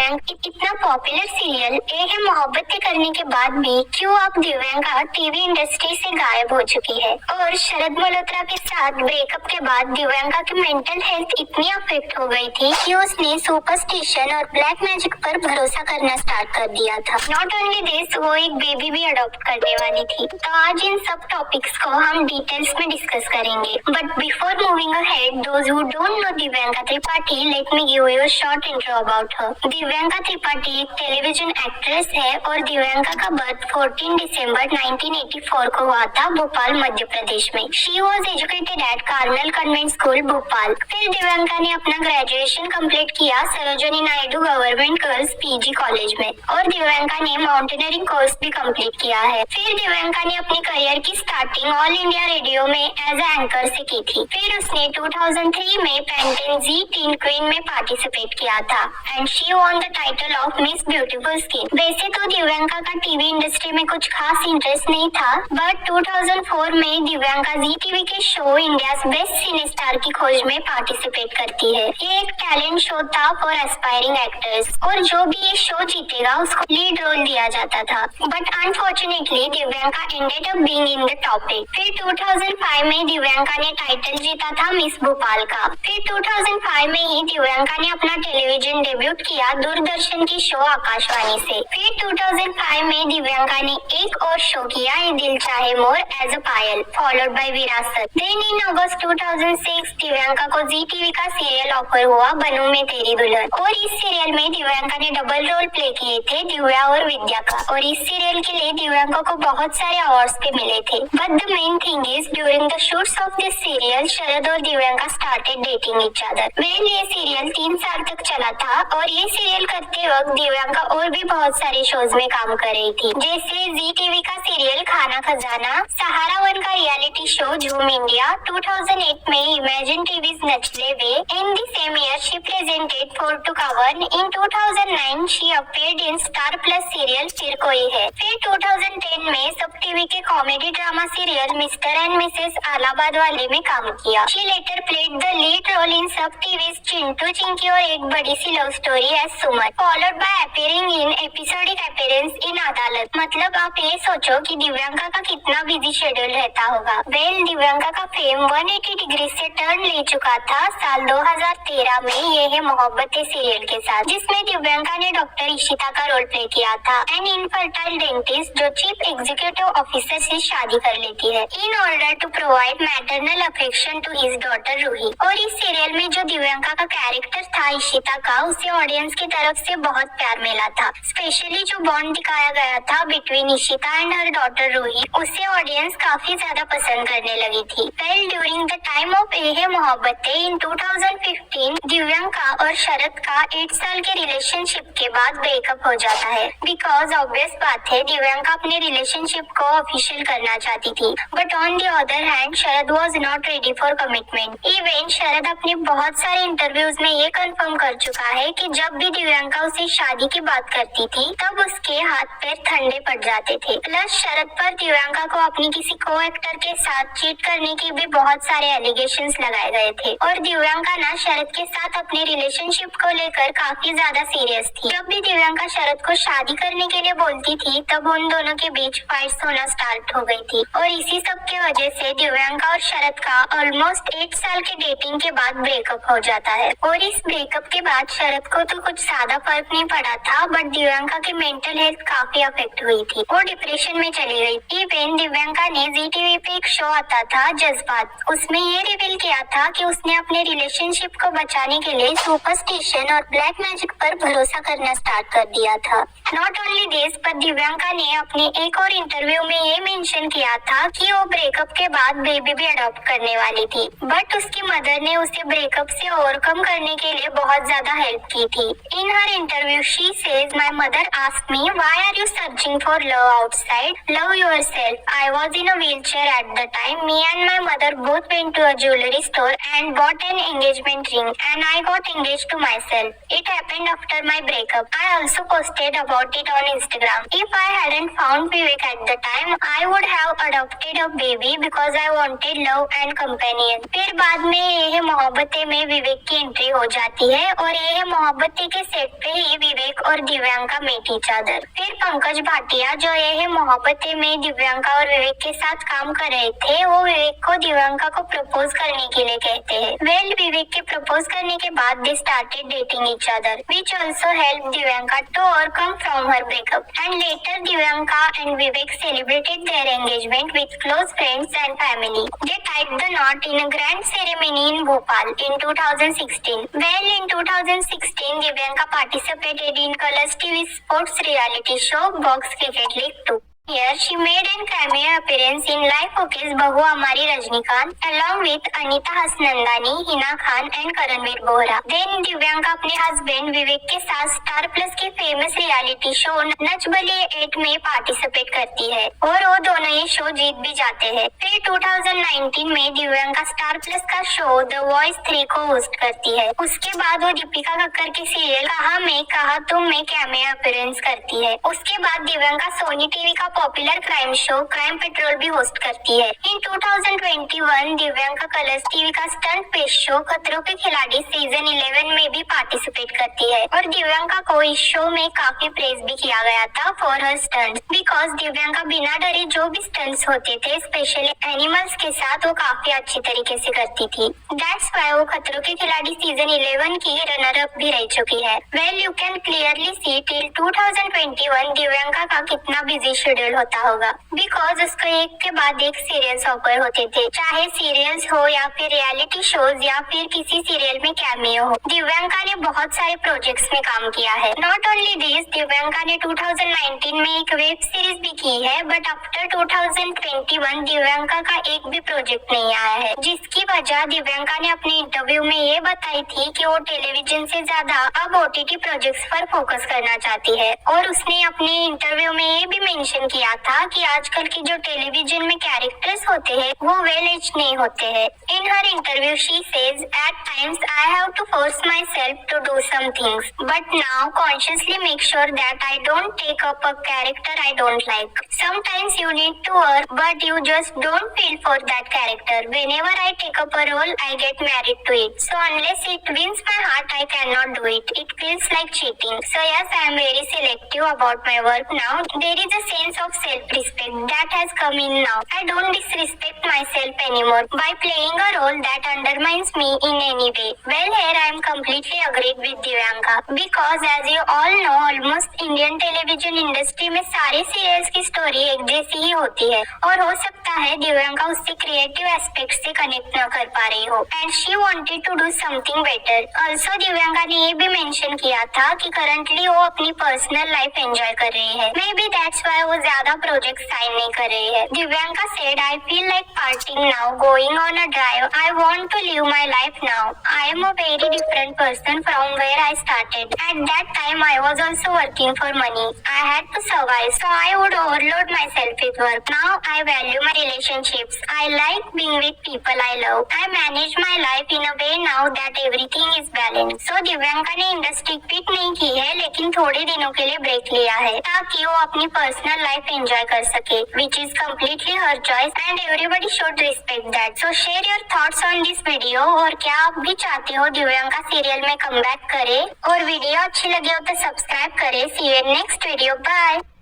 दिव्यांका इतना popular serial ये है मोहब्बतें करने के बाद भी क्यों अब दिव्यांका टीवी इंडस्ट्री से गायब हो चुकी है। और शरद मल्होत्रा के साथ ब्रेकअप के बाद दिव्यांका की मेंटल हेल्थ इतनी अफेक्ट हो गई थी कि उसने सुपरस्टिशन और ब्लैक मैजिक पर भरोसा करना स्टार्ट कर दिया था। नॉट ओनली दिस, वो एक बेबी भी अडॉप्ट करने वाली थी। तो आज इन सब टॉपिक्स को हम डिटेल्स में डिस्कस करेंगे। But before moving ahead, those who don't know Divyanka Tripathi, let me give you a short intro about her. Divyanka Tripathi एक टेलीविजन एक्ट्रेस है और दिव्यांका का बर्थ 14 दिसंबर 1984 को हुआ था भोपाल मध्य प्रदेश में। She was educated eight Carmel convent school Bhopal. फिर दिव्यांका ने अपना ग्रेजुएशन कंप्लीट किया Sarojini Naidu government girls PG college में और दिव्यांका ने माउंटेनियरिंग कोर्स भी कंप्लीट किया है। फिर दिव्यांका ने अपनी करियर की स्टार्टिंग ऑल इंडिया रेडियो में एज ए एंकर से की थी। फिर उसने 2003 में पेंटेन जी टीन क्वीन में पार्टिसिपेट किया था and she won the title of miss beautiful skin. वैसे तो दिव्यांका का टीवी इंडस्ट्री में कुछ खास इंटरेस्ट नहीं था, बट 2004 में दिव्यांका जी टीवी के शो इंडिया बेस्ट सिने स्टार की खोज में पार्टिसिपेट करती है। ये एक टैलेंट शो था फॉर एस्पायरिंग एक्टर्स और जो भी ये शो जीतेगा उसको लीड रोल दिया जाता था। But unfortunately Divyanka ended up being in the top 8। फिर 2005 में दिव्यांका ने टाइटल जीता था मिस भोपाल का। फिर 2005 में ही दिव्यांका ने अपना टेलीविजन डेब्यूट किया दूरदर्शन की शो आकाशवाणी से। फिर 2005 में दिव्यांका ने एक और शो किया ये Dil Chahe more as a Payal, followed by Virasat. Then in August 2006 Divyanka को जी टीवी का सीरियल ऑफर हुआ बनूं मैं तेरी दुल्हन और इस सीरियल में दिव्यांका ने डबल रोल प्ले किए थे दिव्या और विद्या का। और इस सीरियल के लिए दिव्यांका को बहुत सारे अवार्ड्स भी मिले थे। But the main thing is during the shoots of this serial Sharad और Divyanka started dating each other. Well ये सीरियल 3 साल तक चला था और ये सीरियल करते वक्त दिव्यांका और भी बहुत सारे शोज में काम कर रही थी, जैसे जी टीवी का सीरियल खाना खजाना, सहारा वन का रियलिटी शो झूम इंडिया, 2008 में Imagine TV's Nachle Ve. In the same year she presented 4 two कवन। In 2009 she appeared in Star Plus serial Phir Koi Hai. फिर 2010 में सब टीवी के comedy drama serial Mr and Mrs Allahabad वाले में काम किया। She later played the lead role in Sab TV's Chintu Chinki और एक बड़ी सी love story as Suman, followed by appearing in episodic appearance in Adaalat. मतलब आप ये सोचो कि दिव्यांका का कितना बिजी शेड्यूल रहता होगा। वेल दिव्यांका का फेम 180 डिग्री से टर्न ले चुका था साल 2013 में ये है मोहब्बतें सीरियल के साथ, जिसमें दिव्यांका ने डॉक्टर इशिता का रोल प्ले किया था, एन इनफर्टाइल डेंटिस्ट जो चीफ एग्जीक्यूटिव ऑफिसर से शादी कर लेती है in order to provide maternal affection to his daughter Ruhi. और इस सीरियल में जो दिव्यांका का कैरेक्टर था इशिता का, उसे ऑडियंस की तरफ से बहुत प्यार मिला था। स्पेशली जो बॉन्ड दिखाया गया था between Ishita and her daughter Ruhi, उसे ऑडियंस काफी ज्यादा पसंद करने लगी थी। Well during the time of Yeh Hai Mohabbatein इन 2015 दिव्यांका और शरद का 8 साल के रिलेशनशिप के बाद ब्रेकअप हो जाता है। बिकॉज ऑब्वियस बात है दिव्यांका अपने रिलेशनशिप को ऑफिशियल करना चाहती थी, but on the other hand Sharad was not ready for commitment. Even Sharad अपने बहुत सारे इंटरव्यूज में ये कंफर्म कर चुका है कि जब भी दिव्यांका उसे शादी की बात करती थी तब उसके हाथ पैर ठंडे पड़ जाते थे। प्लस शरद पर दिव्यांका को अपनी किसी को एक्टर के साथ चीट करने के भी बहुत सारे एलिगेशंस लगाए गए थे और दिव्यांका ना शरद के साथ अपने रिलेशनशिप को लेकर काफी ज्यादा सीरियस थी। जब भी दिव्यांका शरद को शादी करने के लिए बोलती थी तब उन दोनों के बीच फाइट्स होना स्टार्ट हो गई थी और इसी सब के वजह से दिव्यांका और शरद का ऑलमोस्ट 8 साल के डेटिंग के बाद ब्रेकअप हो जाता है। और इस ब्रेकअप के बाद शरद को तो कुछ ज्यादा फर्क नहीं पड़ा था, बट दिव्यांका की मेंटल हेल्थ काफी अफेक्ट हुई थी, वो डिप्रेशन में चली गई। इवन दिव्यांका ने जी टीवी पे एक शो आता था जज्बात, उसमें ये रिवील किया था कि उसने अपने रिलेशनशिप को बचाने के लिए सुपरस्टिशन और ब्लैक मैजिक पर भरोसा करना स्टार्ट कर दिया था। नॉट ओनली दिस, पर दिव्यांका ने अपने एक और इंटरव्यू में ये मेंशन किया था कि वो ब्रेकअप के बाद बेबी भी अडॉप्ट करने वाली थी, बट उसकी मदर ने उसे ब्रेकअप से ओवरकम करने के लिए बहुत ज्यादा हेल्प की थी। In her interview she says my mother asked me why are you searching for love outside, love yourself. I was in a wheelchair at the time, me and my mother both went to a jewellery store and bought an engagement ring and I got engaged to myself. It happened after my breakup. I also posted about it on Instagram. If I hadn't found Vivek at the time, I would have adopted a baby because I wanted love and companion. फिर बाद में ये है मोहब्बतें में विवेक की entry हो जाती है और ये है मोहब्बतें के सेट पे ही विवेक और दिव्यांका मेट ईच अदर। फिर पंकज भाटिया जो ये है मोहब्बतें में दिव्यांका और विवेक के साथ काम कर रहे थे, वो विवेक को दिव्यांका को प्रपोज करने के लिए कहते हैं। वेल विवेक के प्रपोज करने के बाद they started dating each other, which also helped Divyanka to overcome from her breakup. And later Divyanka and Vivek celebrated their engagement with close friends and family. They tied the knot in a grand ceremony in Bhopal in 2016. Well, in 2016, Divyanka participated in Colors TV sports reality show Box Cricket League 2. Here she made an cameo appearance in Life Okay's Bahu Hamari Rajnikant along with Anita Hasnandani, Hina Khan and Karanveer Bohra. Then Divyanka अपने husband विवेक के साथ star plus के famous reality show Nach Baliye 8 में participate करती है और वो दोनों ये शो जीत भी जाते हैं। फिर 2019 में दिव्यांका स्टार प्लस का शो द वॉइस 3 को होस्ट करती है। उसके बाद वो दीपिका कक्कर के सीरियल कहा मैं कहा तुम में कैमियो अपीयरेंस करती है। उसके बाद दिव्यांका सोनी टीवी का popular crime show crime petrol भी होस्ट करती है। इन 2021 दिव्यांका कलर्स टीवी का स्टंट पेश शो खतरों के खिलाड़ी सीजन 11 में भी पार्टिसिपेट करती है और दिव्यांका को इस शो में काफी प्रेज भी किया गया था for her stunts, because Divyanka बिना डरे जो भी स्टंट्स होते थे स्पेशली एनिमल्स के साथ वो काफी अच्छी तरीके से करती थी। दैट्स व्हाई वो खतरों के खिलाड़ी सीजन 11 की रनर अप भी रह चुकी है। Well you can clearly see till 2021 Divyanka का कितना बिजी शेड्यूल होता होगा, बिकॉज उसको एक के बाद एक सीरियल्स ऑफर होते थे, चाहे सीरियल्स हो या फिर रियलिटी शोज या फिर किसी सीरियल में कैमियो हो। दिव्यांका ने बहुत सारे प्रोजेक्ट्स में काम किया है। नॉट ओनली दिस, दिव्यांका ने 2019 में एक वेब सीरीज भी की है, बट आफ्टर 2021 दिव्यांका का एक भी प्रोजेक्ट नहीं आया है, जिसकी वजह दिव्यांका ने अपने इंटरव्यू में ये बताई थी कि वो टेलीविजन से ज्यादा अब OTT प्रोजेक्ट्स पर फोकस करना चाहती है। और उसने अपने इंटरव्यू में ये भी मेंशन किया था कि आजकल के जो टेलीविजन में कैरेक्टर्स होते हैं वो वेल एज नहीं होते हैं। In her interview she says at times I have to force myself to do some things but now consciously make sure that I don't take up a character I don't like. Sometimes you need to work but you just don't feel for that character. Whenever I take up a role I get married to it, so unless it wins my heart I can not do it. It feels like cheating, so yes I am very selective about my work now. There is a sense of self-respect that has come in now. I don't disrespect myself anymore by playing a role that undermines me in any way. Well, here I am completely agreed with Divyanka because as you all know, almost Indian television industry में सारे serials की story एक जैसी ही होती है और हो सकता है दिव्यांका उससे क्रिएटिव एस्पेक्ट से कनेक्ट न कर पा रही हो and she wanted to do something better. Also Divyanka ने ये भी मेंशन किया था कि करंटली वो अपनी पर्सनल लाइफ एंजॉय कर रही है। मे बी दैट्स व्हाई वो ज्यादा प्रोजेक्ट साइन नहीं कर रही है। Divyanka said I feel like partying now, going on a drive, I want to live my life now. I am a very different person from where I started. At that time I was also working for money, I had to survive, so I would overload myself with work. Now I value my relationships, I like being with people I love, I manage my life in a way now that everything is balance. So Divyanka ने industry quit नहीं की है, लेकिन थोड़े दिनों के लिए break लिया है ताकि वो अपनी पर्सनल लाइफ एंजॉय कर सके, which is completely her choice and everybody should respect that. So share your thoughts on this video और क्या आप भी चाहते हो दिव्यांका सीरियल में कमबैक करे और वीडियो अच्छी लगी हो तो सब्सक्राइब करे। See you in next video. Bye.